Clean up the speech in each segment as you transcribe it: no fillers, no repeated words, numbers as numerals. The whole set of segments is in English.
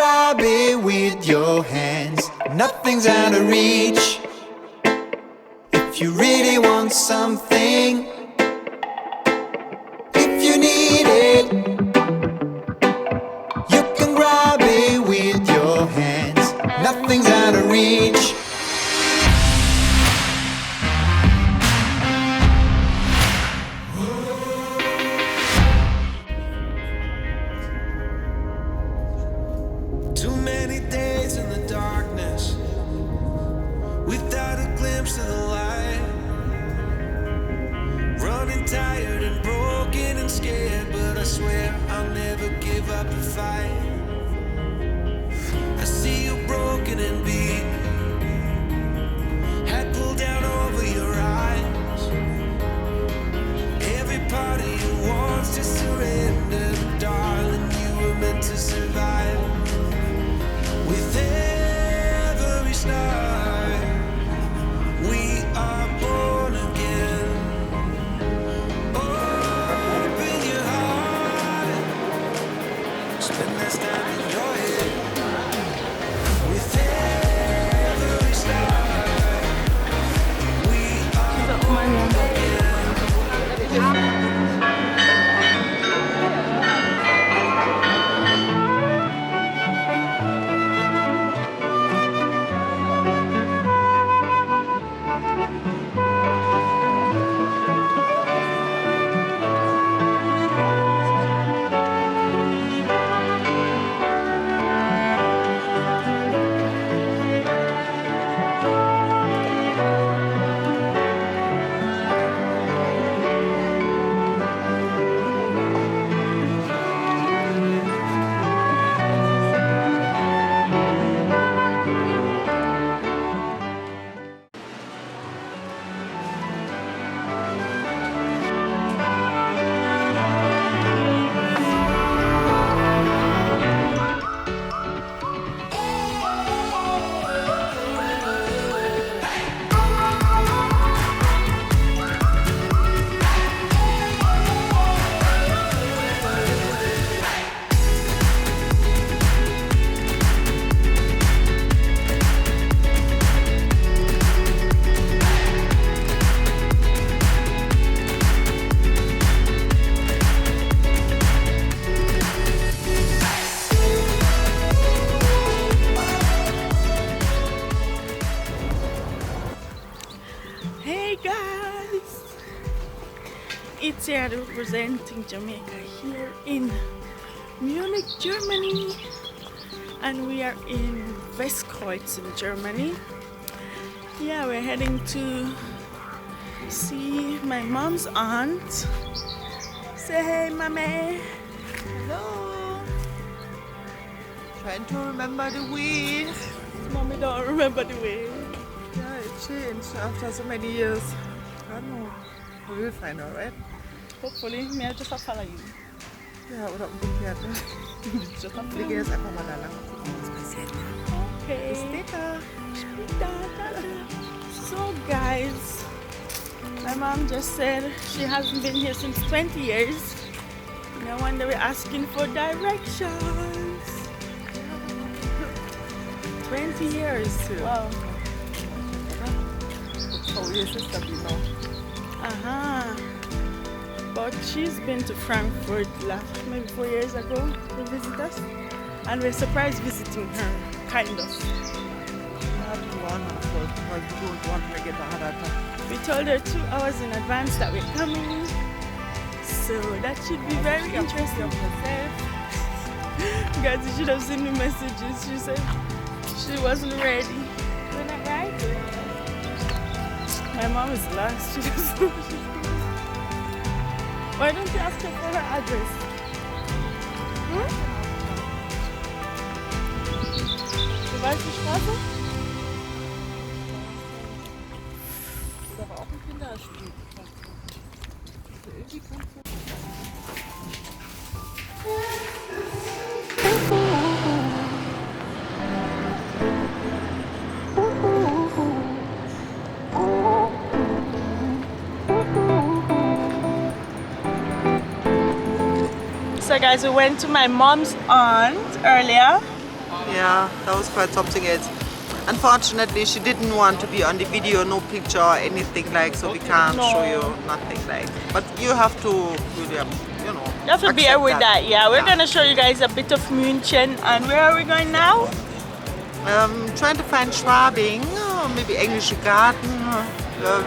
grab it with your hands. Nothing's out of reach. If you really want something, if you need it, you can grab it with your hands. Nothing's out of reach. Too many days in the darkness without a glimpse of the light. Running tired and broken and scared, but I swear I'll never give up the fight. I see you broken and beat, head pulled down over your eyes. Every part of you wants to surrender, darling, you were meant to survive. With every start, we are born again. Open your heart, spend less time, enjoy it. With every start, we are born again. Hey guys, it's here representing Jamaica here in Munich, Germany, and we are in Westkreuz in Germany. Yeah, we're heading to see my mom's aunt. Say hey, mommy. Hello. Trying to remember the way. Mommy don't remember the way. Yeah, it changed after so many years. I don't know. We will find out, right? Hopefully, me I just follow you. Ja, oder umgekehrt. Ne? Just Ich gehe jetzt einfach mal da lang und gucken, was passiert. Okay. Bis später. So guys, my mom just said she hasn't been here since 20 years. No wonder we're asking for directions. 20 years. Wow. Oh, your sister be now. But she's been to Frankfurt maybe 4 years ago to visit us, and we're surprised visiting her, kind of. We told her 2 hours in advance that we're coming, so that should be very interesting. Guys, you should have seen the messages. She said she wasn't ready. Isn't that right? My mom is lost. She doesn't know what she's doing. Why don't you ask her for her address? Du weißt die Straße? Das ist aber auch ein Kinderspiel. Irgendwie kannst du... So guys, we went to my mom's aunt earlier Yeah, that was quite something else. Unfortunately, she didn't want to be on the video, no picture or anything like, so we can't show you nothing like. But you have to, William, you know. You have to bear accept with that. Yeah, we're gonna show you guys a bit of München. And where are we going now? Trying to find Schwabing, maybe Englische Garten.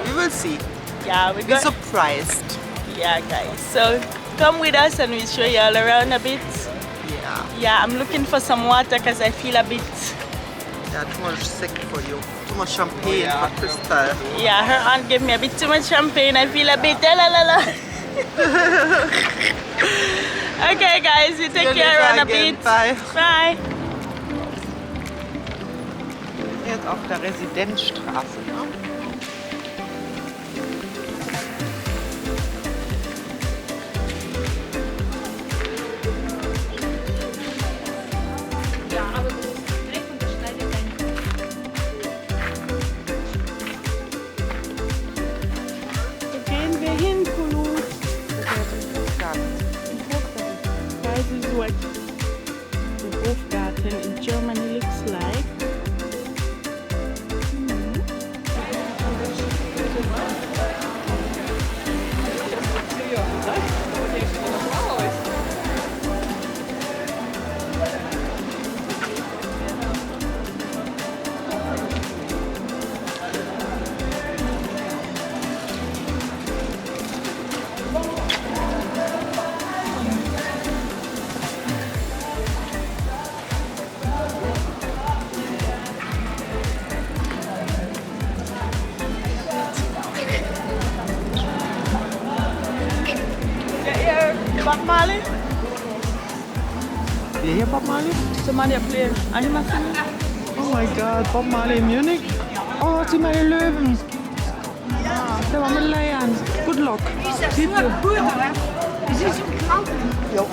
We will see. Yeah, we're Be going. surprised. Yeah, guys. So come with us and we'll show you all around a bit. Yeah. Yeah, I'm looking for some water because I feel a bit. Yeah, too much sick for you. Too much champagne for Crystal. Yeah, her aunt gave me a bit too much champagne. I feel a bit. La la la. Okay, guys, you take care around a bit. Bye. Bye. Jetzt auf der Residenzstraße. Ne? Wo gehen wir hin, Kulu? Guys, this is what the Hofgarten in Germany looks like. Bob Marley? Wir hier Bob Marley? Somebody are playing. Are you not singing? Oh my God, Bob Marley in Munich? Oh, sieh mal die Löwen. Der war mit Leiern. Good luck. People. Jo.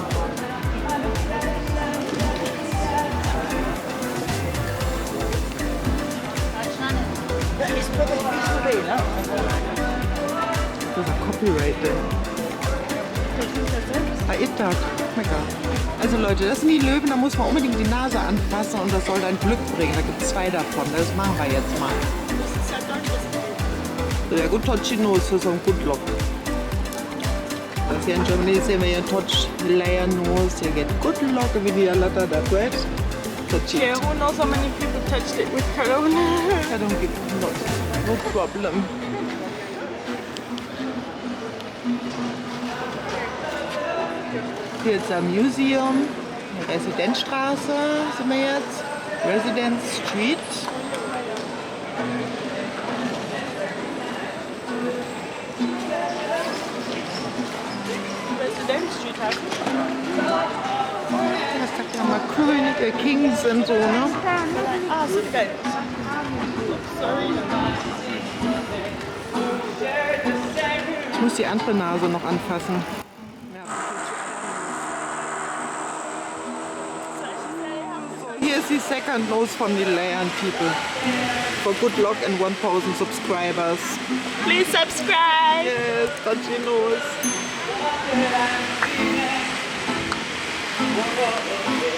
Das ist Copyright. Tag. Also Leute, das sind die Löwen, da muss man unbedingt die Nase anfassen und das soll dann Glück bringen. Da gibt es 2 davon. Das machen wir jetzt mal. So, ja, gut Tocino für so ein Good Luck. Das hier in Germany sehen wir hier Touch Layer Nose. Hier geht Good Luck, wie die Latte da bread. Yeah, who knows how many people touched it with Corona? I don't give no problem. Hier ist ein Museum, Residenzstraße sind wir jetzt, Residence Street. Residence Street hast du? Das sagt ja mal Könige, Kings und so, ne? Ah, so geil. Sorry. Ich muss die andere Nase noch anfassen. Hier ist die second nose from the Layan people. For good luck and 1000 subscribers. Please subscribe. Yes, continuous.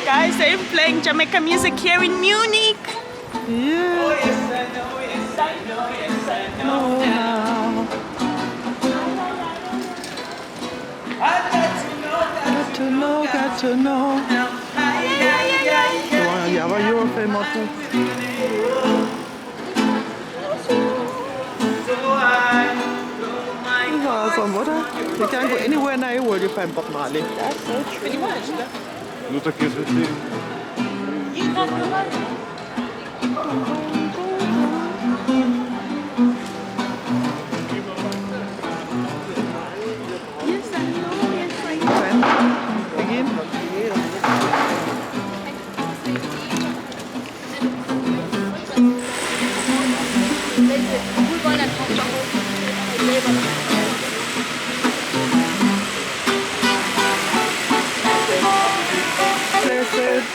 Guys, they're playing Jamaican music here in Munich. Yeah. Oh, yes, I know, yes, I know, yes, I know. Oh, now. Got to know, got to know. Ja, aber Eurofilm Motto. Das war's, oder? You can go anywhere in the world, you find Bob Marley. That's so true. Pretty much. Ну так если ты... Yes, I know, yes, I know. Begin. Blessed.